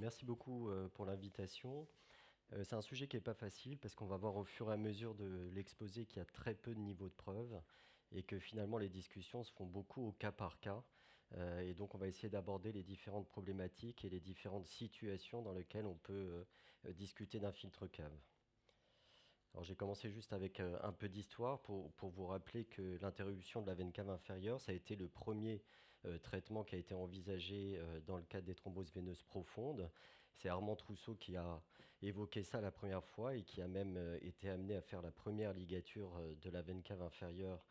Merci beaucoup pour l'invitation. C'est un sujet qui n'est pas facile parce qu'on va voir au fur et à mesure de l'exposé qu'il y a très peu de niveaux de preuve et que finalement les discussions se font beaucoup au cas par cas. Et donc on va essayer d'aborder les différentes problématiques et les différentes situations dans lesquelles on peut discuter d'un filtre cave. Alors j'ai commencé juste avec un peu d'histoire pour vous rappeler que l'interruption de la veine cave inférieure, ça a été le premier traitement qui a été envisagé dans le cadre des thromboses veineuses profondes. C'est Armand Trousseau qui a évoqué ça la première fois et qui a même été amené à faire la première ligature de la veine cave inférieure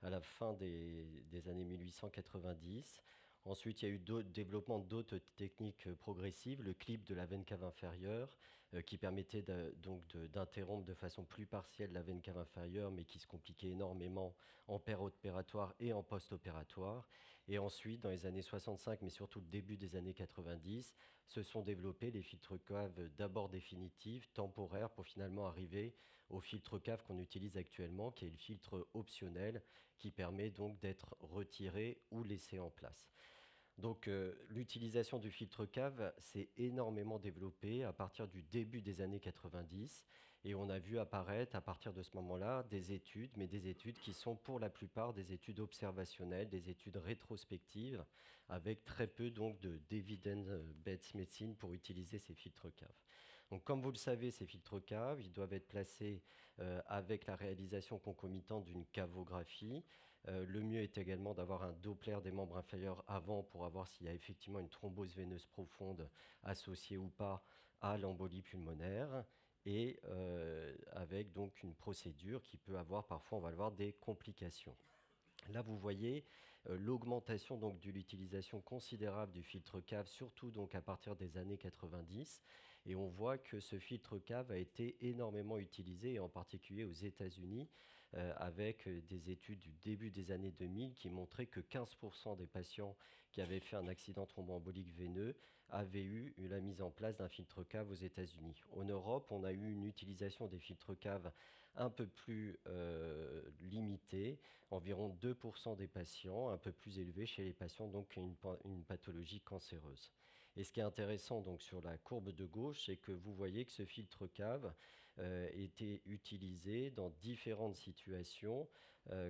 à la fin des années 1890. Ensuite, il y a eu d'autres développements d'autres techniques progressives, le clip de la veine cave inférieure, qui permettait d'interrompre de façon plus partielle la veine cave inférieure, mais qui se compliquait énormément en périopératoire et en post-opératoire. Et ensuite, dans les années 65, mais surtout le début des années 90, se sont développés les filtres cave d'abord définitifs, temporaires, pour finalement arriver au filtre cave qu'on utilise actuellement, qui est le filtre optionnel, qui permet donc d'être retiré ou laissé en place. Donc l'utilisation du filtre cave s'est énormément développée à partir du début des années 90 et on a vu apparaître à partir de ce moment-là des études, mais des études qui sont pour la plupart des études observationnelles, des études rétrospectives, avec très peu donc d'evidence-based medicine pour utiliser ces filtres cave. Donc comme vous le savez, ces filtres cave, ils doivent être placés avec la réalisation concomitante d'une cavographie. Le mieux est également d'avoir un Doppler des membres inférieurs avant pour voir s'il y a effectivement une thrombose veineuse profonde associée ou pas à l'embolie pulmonaire et avec donc une procédure qui peut avoir parfois, on va le voir, des complications. Là, vous voyez l'augmentation donc de l'utilisation considérable du filtre cave, surtout donc à partir des années 90. Et on voit que ce filtre cave a été énormément utilisé, et en particulier aux États-Unis, avec des études du début des années 2000 qui montraient que 15% des patients qui avaient fait un accident thromboembolique veineux avaient eu la mise en place d'un filtre cave aux États-Unis. En Europe, on a eu une utilisation des filtres cave un peu plus limitée, environ 2% des patients, un peu plus élevé chez les patients donc qui ont une pathologie cancéreuse. Et ce qui est intéressant donc sur la courbe de gauche, c'est que vous voyez que ce filtre cave était utilisé dans différentes situations,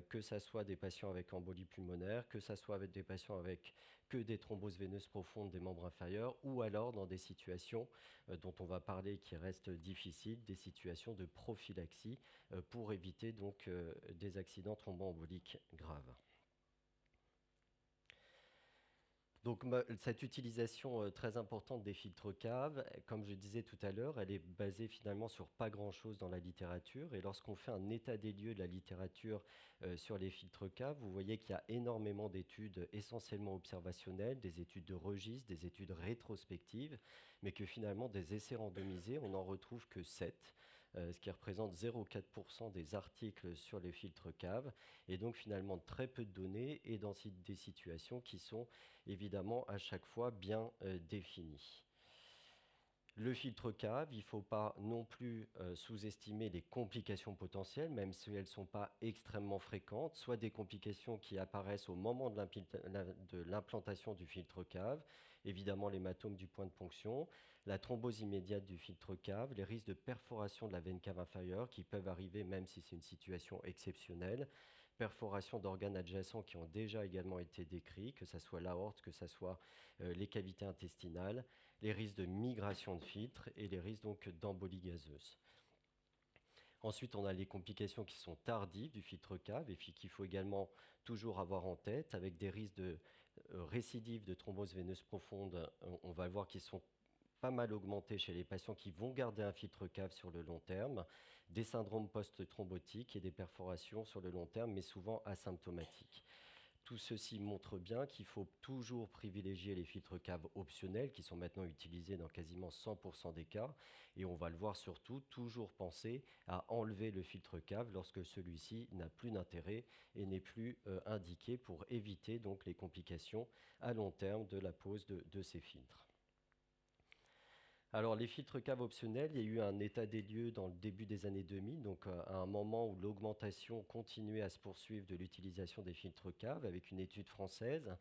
que ce soit des patients avec embolie pulmonaire, que ce soit avec des patients avec que des thromboses veineuses profondes des membres inférieurs, ou alors dans des situations dont on va parler qui restent difficiles, des situations de prophylaxie pour éviter donc des accidents thromboemboliques graves. Donc cette utilisation très importante des filtres cave, comme je disais tout à l'heure, elle est basée finalement sur pas grand-chose dans la littérature. Et lorsqu'on fait un état des lieux de la littérature sur les filtres cave, vous voyez qu'il y a énormément d'études essentiellement observationnelles, des études de registre, des études rétrospectives, mais que finalement des essais randomisés, on n'en retrouve que 7, ce qui représente 0,4% des articles sur les filtres cave. Et donc finalement très peu de données et dans des situations qui sont évidemment à chaque fois bien défini. Le filtre cave, il ne faut pas non plus sous-estimer les complications potentielles, même si elles ne sont pas extrêmement fréquentes, soit des complications qui apparaissent au moment de l'implantation du filtre cave, évidemment l'hématome du point de ponction, la thrombose immédiate du filtre cave, les risques de perforation de la veine cave inférieure qui peuvent arriver même si c'est une situation exceptionnelle, perforation d'organes adjacents qui ont déjà également été décrits, que ce soit l'aorte, que ce soit les cavités intestinales, les risques de migration de filtres et les risques donc d'embolie gazeuse. Ensuite, on a les complications qui sont tardives du filtre cave et qu'il faut également toujours avoir en tête, avec des risques de récidive de thrombose veineuse profonde, on va voir qu'ils sont pas mal augmentés chez les patients qui vont garder un filtre cave sur le long terme, des syndromes post-thrombotiques et des perforations sur le long terme, mais souvent asymptomatiques. Tout ceci montre bien qu'il faut toujours privilégier les filtres cave optionnels qui sont maintenant utilisés dans quasiment 100% des cas. Et on va le voir surtout, toujours penser à enlever le filtre cave lorsque celui-ci n'a plus d'intérêt et n'est plus indiqué pour éviter donc les complications à long terme de la pose de ces filtres. Alors, les filtres cave optionnels, il y a eu un état des lieux dans le début des années 2000, donc à un moment où l'augmentation continuait à se poursuivre de l'utilisation des filtres cave, avec une étude française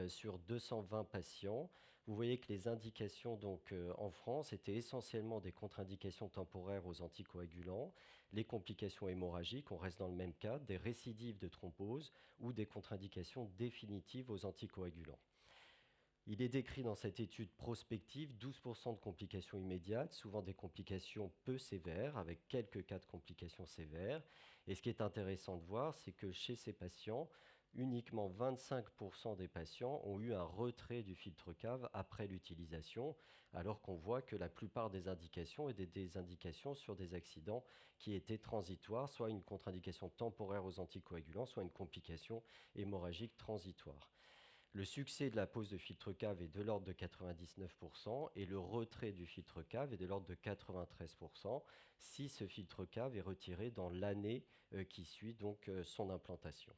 sur 220 patients. vous voyez que les indications donc, en France étaient essentiellement des contre-indications temporaires aux anticoagulants, les complications hémorragiques, on reste dans le même cas, des récidives de thrombose ou des contre-indications définitives aux anticoagulants. Il est décrit dans cette étude prospective 12% de complications immédiates, souvent des complications peu sévères, avec quelques cas de complications sévères. Et ce qui est intéressant de voir, c'est que chez ces patients, uniquement 25% des patients ont eu un retrait du filtre cave après l'utilisation, alors qu'on voit que la plupart des indications étaient des indications sur des accidents qui étaient transitoires, soit une contre-indication temporaire aux anticoagulants, soit une complication hémorragique transitoire. Le succès de la pose de filtre cave est de l'ordre de 99% et le retrait du filtre cave est de l'ordre de 93% si ce filtre cave est retiré dans l'année qui suit donc son implantation.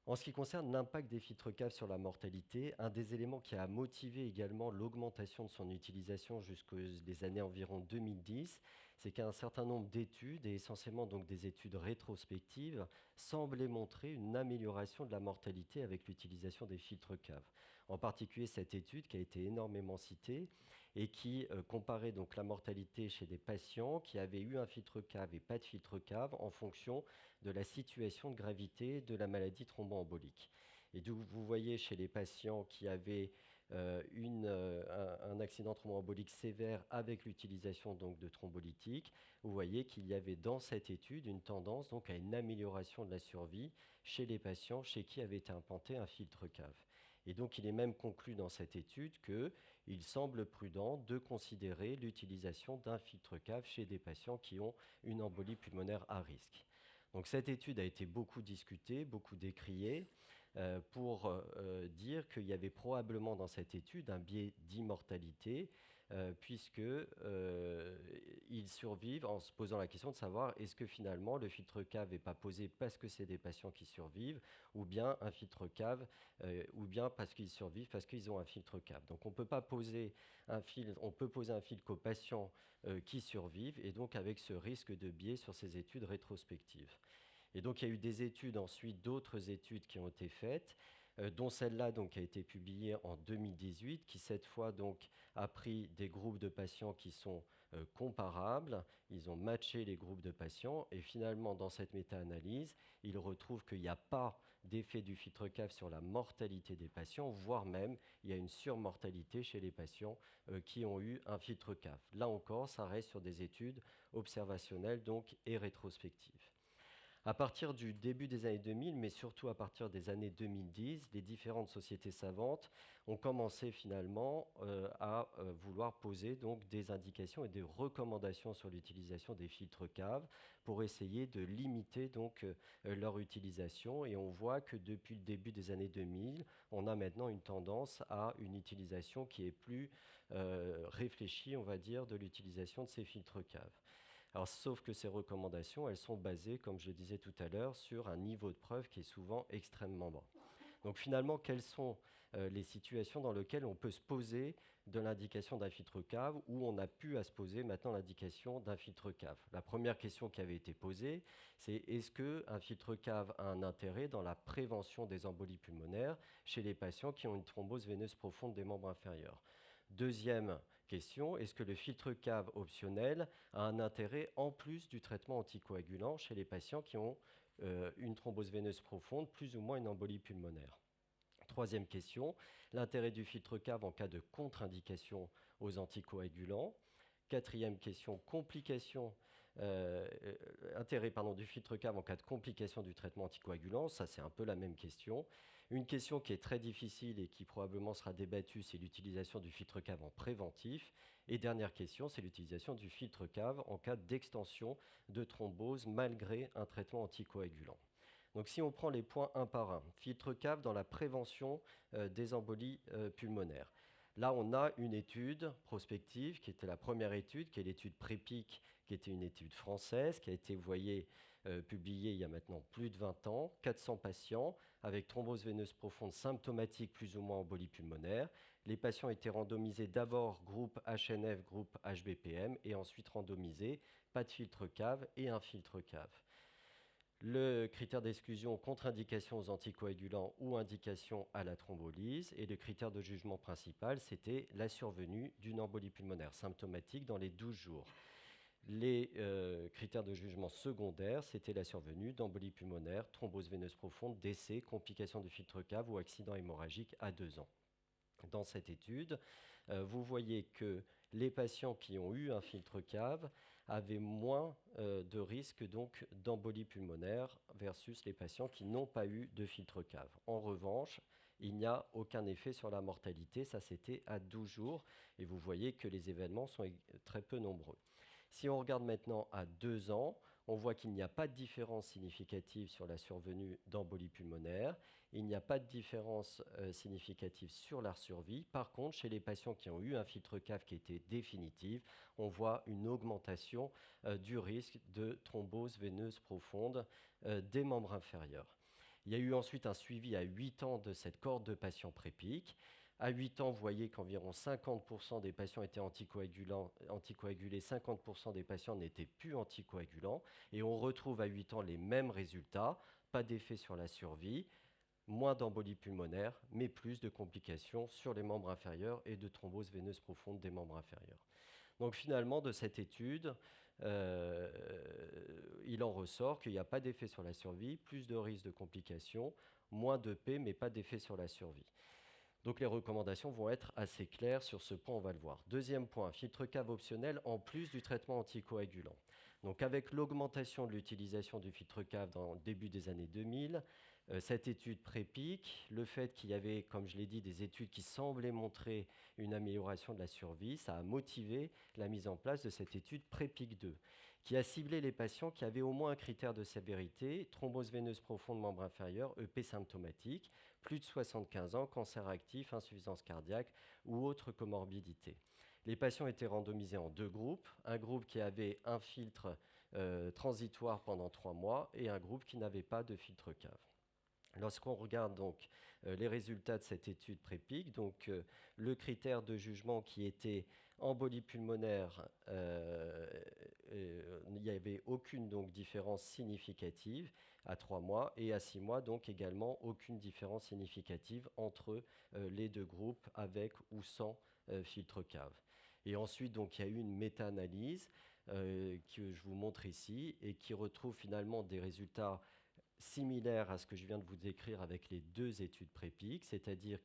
En ce qui concerne l'impact des filtres caves sur la mortalité, un des éléments qui a motivé également l'augmentation de son utilisation jusqu'aux années environ 2010, c'est qu'un certain nombre d'études, et essentiellement donc des études rétrospectives, semblaient montrer une amélioration de la mortalité avec l'utilisation des filtres caves. En particulier cette étude qui a été énormément citée et qui comparait donc la mortalité chez des patients qui avaient eu un filtre cave et pas de filtre cave en fonction de la situation de gravité de la maladie thromboembolique. Et donc, vous voyez chez les patients qui avaient un accident thromboembolique sévère avec l'utilisation donc de thrombolytiques, vous voyez qu'il y avait dans cette étude une tendance donc à une amélioration de la survie chez les patients chez qui avait été implanté un filtre cave. Et donc il est même conclu dans cette étude qu'il semble prudent de considérer l'utilisation d'un filtre cave chez des patients qui ont une embolie pulmonaire à risque. Donc cette étude a été beaucoup discutée, beaucoup décriée, pour dire qu'il y avait probablement dans cette étude un biais d'immortalité, puisqu'ils survivent en se posant la question de savoir est-ce que finalement le filtre cave n'est pas posé parce que c'est des patients qui survivent, ou bien un filtre cave, ou bien parce qu'ils survivent parce qu'ils ont un filtre cave. Donc on peut pas poser un filtre, on peut poser un filtre qu'aux patients qui survivent, et donc avec ce risque de biais sur ces études rétrospectives. Et donc il y a eu des études ensuite, d'autres études qui ont été faites, dont celle-là donc a été publiée en 2018, qui cette fois donc a pris des groupes de patients qui sont comparables. Ils ont matché les groupes de patients et finalement dans cette méta-analyse, ils retrouvent qu'il n'y a pas d'effet du filtre cave sur la mortalité des patients, voire même il y a une surmortalité chez les patients qui ont eu un filtre cave. Là encore, ça reste sur des études observationnelles donc et rétrospectives. À partir du début des années 2000, mais surtout à partir des années 2010, les différentes sociétés savantes ont commencé finalement à vouloir poser donc des indications et des recommandations sur l'utilisation des filtres caves pour essayer de limiter donc leur utilisation. Et on voit que depuis le début des années 2000, on a maintenant une tendance à une utilisation qui est plus réfléchie, on va dire, de l'utilisation de ces filtres caves. Alors, sauf que ces recommandations, elles sont basées, comme je le disais tout à l'heure, sur un niveau de preuve qui est souvent extrêmement bas. Donc finalement, quelles sont les situations dans lesquelles on peut se poser de l'indication d'un filtre cave ou on a pu à se poser maintenant l'indication d'un filtre cave? La première question qui avait été posée, c'est est-ce qu'un filtre cave a un intérêt dans la prévention des embolies pulmonaires chez les patients qui ont une thrombose veineuse profonde des membres inférieurs? Deuxième question, est-ce que le filtre cave optionnel a un intérêt en plus du traitement anticoagulant chez les patients qui ont une thrombose veineuse profonde, plus ou moins une embolie pulmonaire? Troisième question, l'intérêt du filtre cave en cas de contre-indication aux anticoagulants. Quatrième question, intérêt du filtre cave en cas de complication du traitement anticoagulant. Ça, c'est un peu la même question. Une question qui est très difficile et qui probablement sera débattue, c'est l'utilisation du filtre cave en préventif. Et dernière question, c'est l'utilisation du filtre cave en cas d'extension de thrombose malgré un traitement anticoagulant. Donc si on prend les points un par un, filtre cave dans la prévention des embolies pulmonaires. Là, on a une étude prospective qui était la première étude, qui est l'étude PREPIC, qui était une étude française, qui a été, vous voyez, publiée il y a maintenant plus de 20 ans, 400 patients avec thrombose veineuse profonde symptomatique plus ou moins embolie pulmonaire. Les patients étaient randomisés d'abord groupe HNF, groupe HBPM, et ensuite randomisés, pas de filtre cave et un filtre cave. Le critère d'exclusion, contre-indication aux anticoagulants ou indication à la thrombolyse. Et le critère de jugement principal, c'était la survenue d'une embolie pulmonaire symptomatique dans les 12 jours. Les critères de jugement secondaires, c'était la survenue d'embolie pulmonaire, thrombose veineuse profonde, décès, complications du filtre cave ou accident hémorragique à 2 ans. Dans cette étude, vous voyez que les patients qui ont eu un filtre cave avaient moins de risque donc d'embolie pulmonaire versus les patients qui n'ont pas eu de filtre cave. En revanche, il n'y a aucun effet sur la mortalité, ça c'était à 12 jours, et vous voyez que les événements sont très peu nombreux. Si on regarde maintenant à 2 ans, on voit qu'il n'y a pas de différence significative sur la survenue d'embolie pulmonaire. Il n'y a pas de différence significative sur la survie. Par contre, chez les patients qui ont eu un filtre cave qui était définitif, on voit une augmentation du risque de thrombose veineuse profonde des membres inférieurs. Il y a eu ensuite un suivi à 8 ans de cette cohorte de patients prépiques. À 8 ans, vous voyez qu'environ 50% des patients étaient anticoagulés, 50% des patients n'étaient plus anticoagulants. Et on retrouve à 8 ans les mêmes résultats, pas d'effet sur la survie, moins d'embolie pulmonaire, mais plus de complications sur les membres inférieurs et de thrombose veineuse profonde des membres inférieurs. Donc finalement, de cette étude, il en ressort qu'il n'y a pas d'effet sur la survie, plus de risques de complications, moins de P, mais pas d'effet sur la survie. Donc les recommandations vont être assez claires sur ce point, on va le voir. Deuxième point, filtre cave optionnel en plus du traitement anticoagulant. Donc avec l'augmentation de l'utilisation du filtre cave dans le début des années 2000, cette étude PREPIC, le fait qu'il y avait, comme je l'ai dit, des études qui semblaient montrer une amélioration de la survie, ça a motivé la mise en place de cette étude PREPIC 2, qui a ciblé les patients qui avaient au moins un critère de sévérité, thrombose veineuse profonde membre inférieur, EP symptomatique, plus de 75 ans, cancer actif, insuffisance cardiaque ou autre comorbidité. Les patients étaient randomisés en 2 groupes, un groupe qui avait un filtre transitoire pendant 3 mois et un groupe qui n'avait pas de filtre cave. Lorsqu'on regarde donc les résultats de cette étude PREPIC, donc le critère de jugement qui était embolie pulmonaire, il n'y avait aucune donc différence significative à 3 mois et à 6 mois donc également aucune différence significative entre les 2 groupes avec ou sans filtre cave. Et ensuite donc il y a eu une méta-analyse que je vous montre ici et qui retrouve finalement des résultats similaire à ce que je viens de vous décrire avec les 2 études PREPIC, c'est-à-dire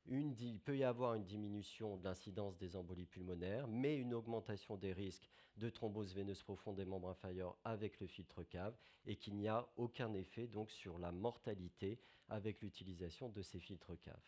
il peut y avoir une diminution de l'incidence des embolies pulmonaires, mais une augmentation des risques de thrombose veineuse profonde des membres inférieurs avec le filtre cave, et qu'il n'y a aucun effet donc sur la mortalité avec l'utilisation de ces filtres cave.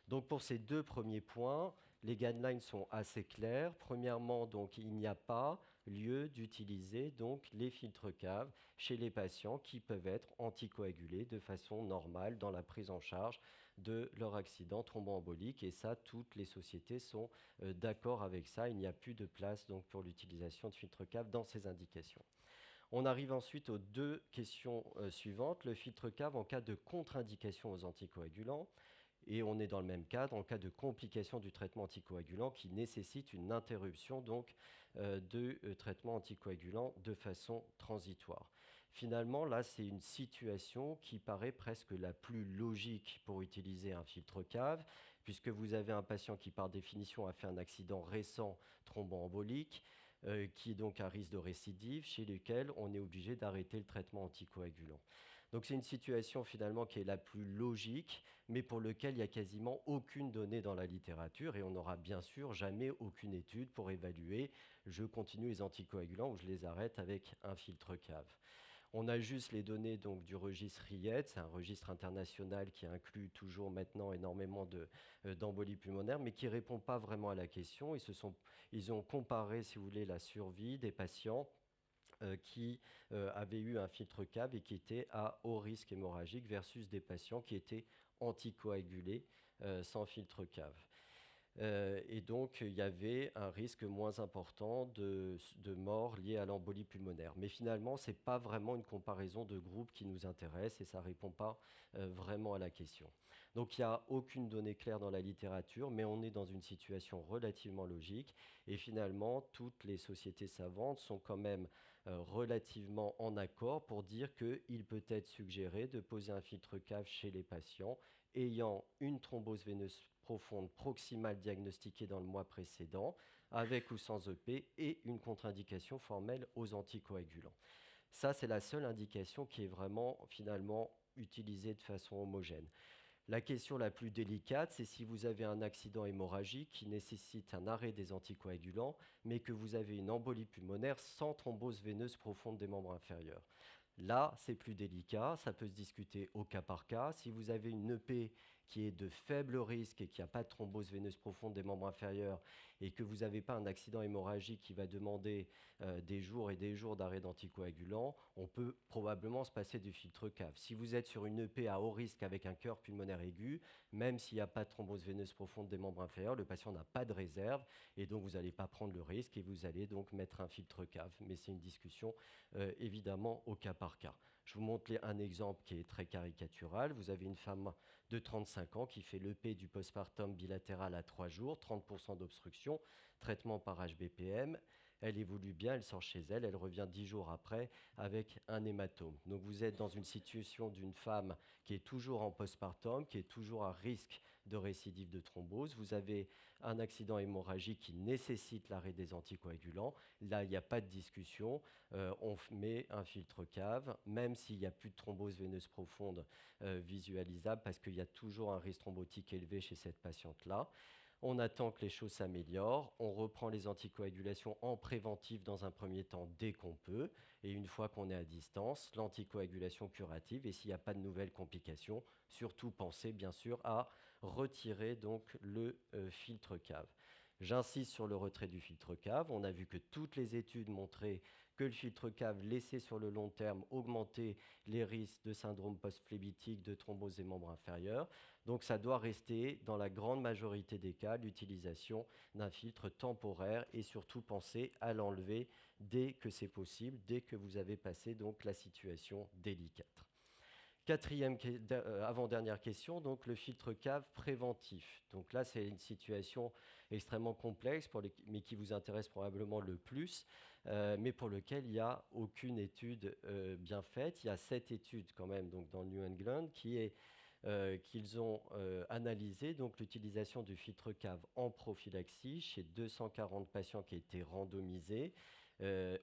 Donc pour ces 2 premiers points, les guidelines sont assez clairs. Premièrement, donc, il n'y a pas lieu d'utiliser donc les filtres cave chez les patients qui peuvent être anticoagulés de façon normale dans la prise en charge de leur accident thromboembolique. Et ça, toutes les sociétés sont d'accord avec ça. Il n'y a plus de place donc, pour l'utilisation de filtres cave dans ces indications. On arrive ensuite aux 2 questions suivantes. Le filtre cave en cas de contre-indication aux anticoagulants. Et on est dans le même cadre en cas de complication du traitement anticoagulant qui nécessite une interruption donc de traitement anticoagulant de façon transitoire. Finalement, là, c'est une situation qui paraît presque la plus logique pour utiliser un filtre cave, puisque vous avez un patient qui, par définition, a fait un accident récent thromboembolique, qui est donc à risque de récidive, chez lequel on est obligé d'arrêter le traitement anticoagulant. Donc c'est une situation finalement qui est la plus logique, mais pour laquelle il n'y a quasiment aucune donnée dans la littérature et on n'aura bien sûr jamais aucune étude pour évaluer je continue les anticoagulants ou je les arrête avec un filtre cave. On a juste les données donc, du registre RIET, c'est un registre international qui inclut toujours maintenant énormément d'embolies pulmonaires, mais qui ne répond pas vraiment à la question. Ils ont comparé, si vous voulez, la survie des patients qui avaient eu un filtre cave et qui étaient à haut risque hémorragique versus des patients qui étaient anticoagulés sans filtre cave. Et donc, il y avait un risque moins important de mort lié à l'embolie pulmonaire. Mais finalement, ce n'est pas vraiment une comparaison de groupe qui nous intéresse et ça ne répond pas vraiment à la question. Donc il n'y a aucune donnée claire dans la littérature, mais on est dans une situation relativement logique. Et finalement, toutes les sociétés savantes sont quand même relativement en accord pour dire qu'il peut être suggéré de poser un filtre cave chez les patients ayant une thrombose veineuse profonde proximale diagnostiquée dans le mois précédent, avec ou sans EP, et une contre-indication formelle aux anticoagulants. Ça, c'est la seule indication qui est vraiment finalement utilisée de façon homogène. La question la plus délicate, c'est si vous avez un accident hémorragique qui nécessite un arrêt des anticoagulants, mais que vous avez une embolie pulmonaire sans thrombose veineuse profonde des membres inférieurs. Là, c'est plus délicat, ça peut se discuter au cas par cas. Si vous avez une EP qui est de faible risque et qui n'a pas de thrombose veineuse profonde des membres inférieurs et que vous n'avez pas un accident hémorragique qui va demander des jours et des jours d'arrêt d'anticoagulant, on peut probablement se passer du filtre cave. Si vous êtes sur une EP à haut risque avec un cœur pulmonaire aigu, même s'il n'y a pas de thrombose veineuse profonde des membres inférieurs, le patient n'a pas de réserve et donc vous n'allez pas prendre le risque et vous allez donc mettre un filtre cave. Mais c'est une discussion évidemment au cas par cas. Je vous montre un exemple qui est très caricatural. Vous avez une femme de 35 ans qui fait l'EP du postpartum bilatéral à 3 jours, 30% d'obstruction, traitement par HBPM. Elle évolue bien, elle sort chez elle, elle revient 10 jours après avec un hématome. Donc vous êtes dans une situation d'une femme qui est toujours en postpartum, qui est toujours à risque de récidive de thrombose. Vous avez un accident hémorragique qui nécessite l'arrêt des anticoagulants. Là, il n'y a pas de discussion. On met un filtre cave, même s'il n'y a plus de thrombose veineuse profonde visualisable, parce qu'il y a toujours un risque thrombotique élevé chez cette patiente-là. On attend que les choses s'améliorent, on reprend les anticoagulations en préventif dans un premier temps dès qu'on peut, et une fois qu'on est à distance, l'anticoagulation curative, et s'il n'y a pas de nouvelles complications, surtout pensez bien sûr à retirer donc le filtre cave. J'insiste sur le retrait du filtre cave. On a vu que toutes les études montraient que le filtre cave laissé sur le long terme augmentait les risques de syndrome post-phlébitique, de thrombose des membres inférieurs. Donc ça doit rester, dans la grande majorité des cas, l'utilisation d'un filtre temporaire et surtout penser à l'enlever dès que c'est possible, dès que vous avez passé donc la situation délicate. Quatrième, avant-dernière question, donc le filtre cave préventif. Donc là, c'est une situation extrêmement complexe, mais qui vous intéresse probablement le plus, mais pour lequel il n'y a aucune étude bien faite. Il y a 7 études quand même donc, dans le New England qu'ils ont analysé donc l'utilisation du filtre cave en prophylaxie chez 240 patients qui étaient randomisés,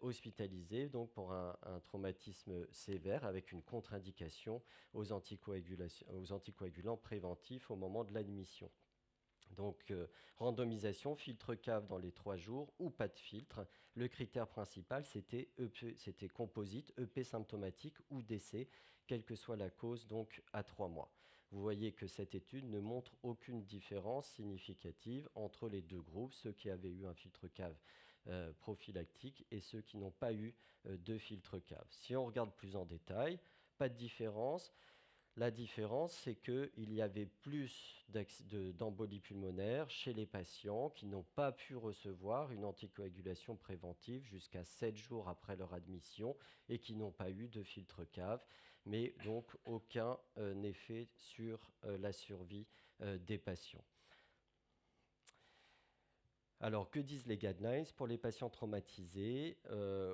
hospitalisés donc pour un traumatisme sévère avec une contre-indication aux anticoagulants préventifs au moment de l'admission. Donc, randomisation, filtre cave dans les 3 jours ou pas de filtre. Le critère principal, c'était composite, EP symptomatique ou décès, quelle que soit la cause, donc à 3 mois. Vous voyez que cette étude ne montre aucune différence significative entre les deux groupes, ceux qui avaient eu un filtre cave prophylactique et ceux qui n'ont pas eu de filtre cave. Si on regarde plus en détail, pas de différence. La différence, c'est qu'il y avait plus d'embolie pulmonaire chez les patients qui n'ont pas pu recevoir une anticoagulation préventive jusqu'à 7 jours après leur admission et qui n'ont pas eu de filtre cave, mais donc aucun effet sur la survie des patients. Alors, que disent les guidelines pour les patients traumatisés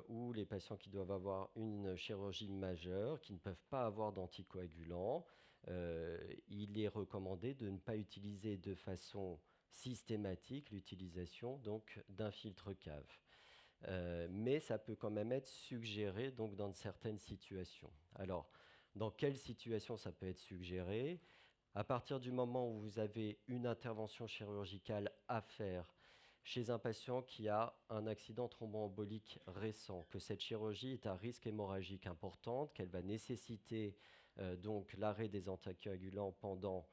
ou les patients qui doivent avoir une chirurgie majeure, qui ne peuvent pas avoir d'anticoagulants? Il est recommandé de ne pas utiliser de façon systématique l'utilisation donc d'un filtre cave. Mais ça peut quand même être suggéré donc dans certaines situations. Alors, dans quelles situations ça peut être suggéré? À partir du moment où vous avez une intervention chirurgicale à faire chez un patient qui a un accident thromboembolique récent, que cette chirurgie est à risque hémorragique importante, qu'elle va nécessiter donc l'arrêt des anticoagulants pendant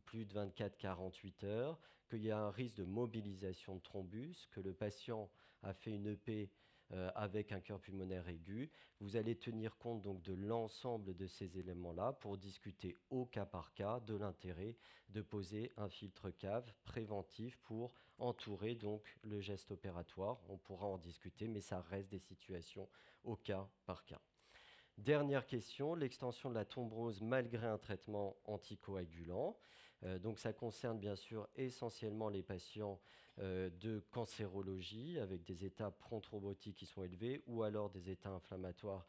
plus de 24-48 heures, qu'il y a un risque de mobilisation de thrombus, que le patient a fait une EP avec un cœur pulmonaire aigu. Vous allez tenir compte donc de l'ensemble de ces éléments-là pour discuter au cas par cas de l'intérêt de poser un filtre cave préventif pour entourer donc le geste opératoire. On pourra en discuter, mais ça reste des situations au cas par cas. Dernière question, l'extension de la thrombose malgré un traitement anticoagulant. Donc ça concerne bien sûr essentiellement les patients de cancérologie avec des états prothrombotiques qui sont élevés ou alors des états inflammatoires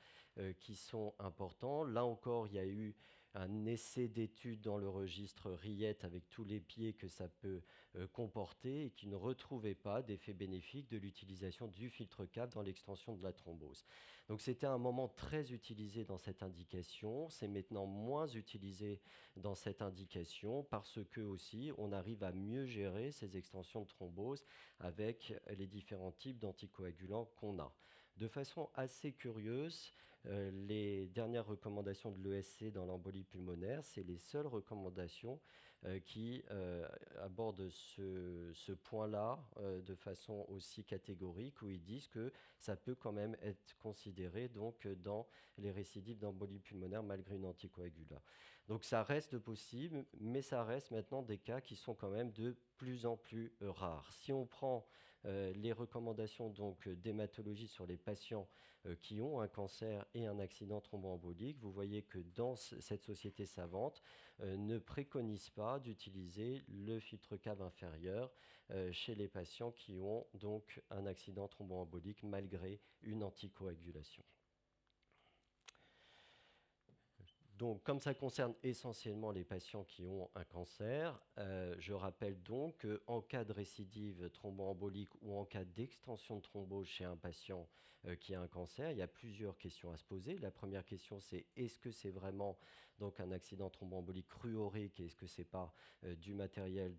qui sont importants. Là encore, il y a eu un essai d'étude dans le registre RIET avec tous les biais que ça peut comporter et qui ne retrouvait pas d'effet bénéfique de l'utilisation du filtre CAP dans l'extension de la thrombose. Donc c'était un moment très utilisé dans cette indication, c'est maintenant moins utilisé dans cette indication parce que aussi on arrive à mieux gérer ces extensions de thrombose avec les différents types d'anticoagulants qu'on a. De façon assez curieuse, les dernières recommandations de l'ESC dans l'embolie pulmonaire, c'est les seules recommandations qui abordent ce point-là de façon aussi catégorique, où ils disent que ça peut quand même être considéré donc, dans les récidives d'embolie pulmonaire malgré une anticoagulant. Donc ça reste possible, mais ça reste maintenant des cas qui sont quand même de plus en plus rares. Si on prend les recommandations d'hématologie sur les patients qui ont un cancer et un accident thromboembolique, vous voyez que dans cette société savante ne préconise pas d'utiliser le filtre cave inférieur chez les patients qui ont donc un accident thromboembolique malgré une anticoagulation. Donc, comme ça concerne essentiellement les patients qui ont un cancer, je rappelle donc qu'en cas de récidive thromboembolique ou en cas d'extension de thrombose chez un patient qui a un cancer, il y a plusieurs questions à se poser. La première question, c'est est-ce que c'est vraiment donc un accident thromboembolique cruorique et est-ce que c'est pas du matériel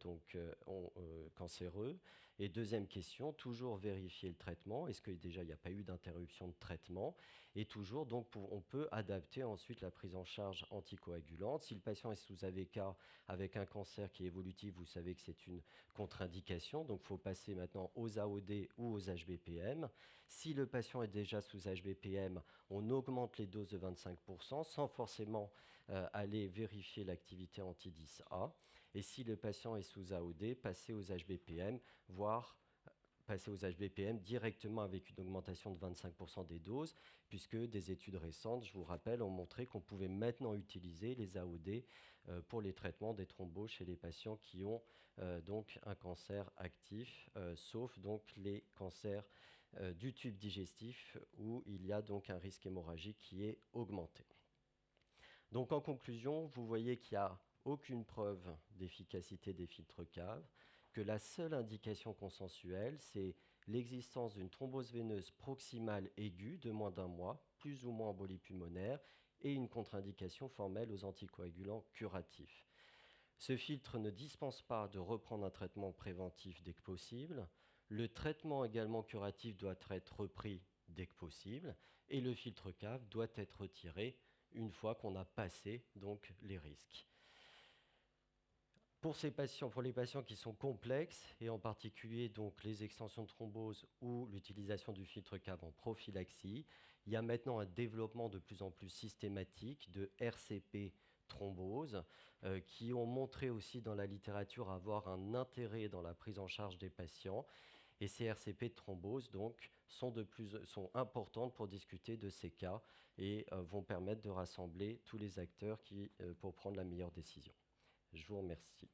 cancéreux? Et deuxième question, toujours vérifier le traitement. Est-ce que déjà il n'y a pas eu d'interruption de traitement? Et toujours, donc, on peut adapter ensuite la prise en charge anticoagulante. Si le patient est sous AVK avec un cancer qui est évolutif, vous savez que c'est une contre-indication. Donc, il faut passer maintenant aux AOD ou aux HBPM. Si le patient est déjà sous HBPM, on augmente les doses de 25% sans forcément aller vérifier l'activité anti-10A. Et si le patient est sous AOD, passer aux HBPM, voire passer aux HBPM directement avec une augmentation de 25% des doses, puisque des études récentes, je vous rappelle, ont montré qu'on pouvait maintenant utiliser les AOD pour les traitements des thromboses chez les patients qui ont donc un cancer actif, sauf donc les cancers du tube digestif où il y a donc un risque hémorragique qui est augmenté. Donc en conclusion, vous voyez qu'il n'y a aucune preuve d'efficacité des filtres caves, que la seule indication consensuelle, c'est l'existence d'une thrombose veineuse proximale aiguë de moins d'un mois, plus ou moins embolie pulmonaire, et une contre-indication formelle aux anticoagulants curatifs. Ce filtre ne dispense pas de reprendre un traitement préventif dès que possible. Le traitement également curatif doit être repris dès que possible, et le filtre cave doit être retiré une fois qu'on a passé donc les risques. Pour les patients qui sont complexes, et en particulier donc les extensions de thrombose ou l'utilisation du filtre cave en prophylaxie, il y a maintenant un développement de plus en plus systématique de RCP thrombose qui ont montré aussi dans la littérature avoir un intérêt dans la prise en charge des patients. Et ces RCP de thrombose donc, sont importantes pour discuter de ces cas et vont permettre de rassembler tous les acteurs pour prendre la meilleure décision. Je vous remercie.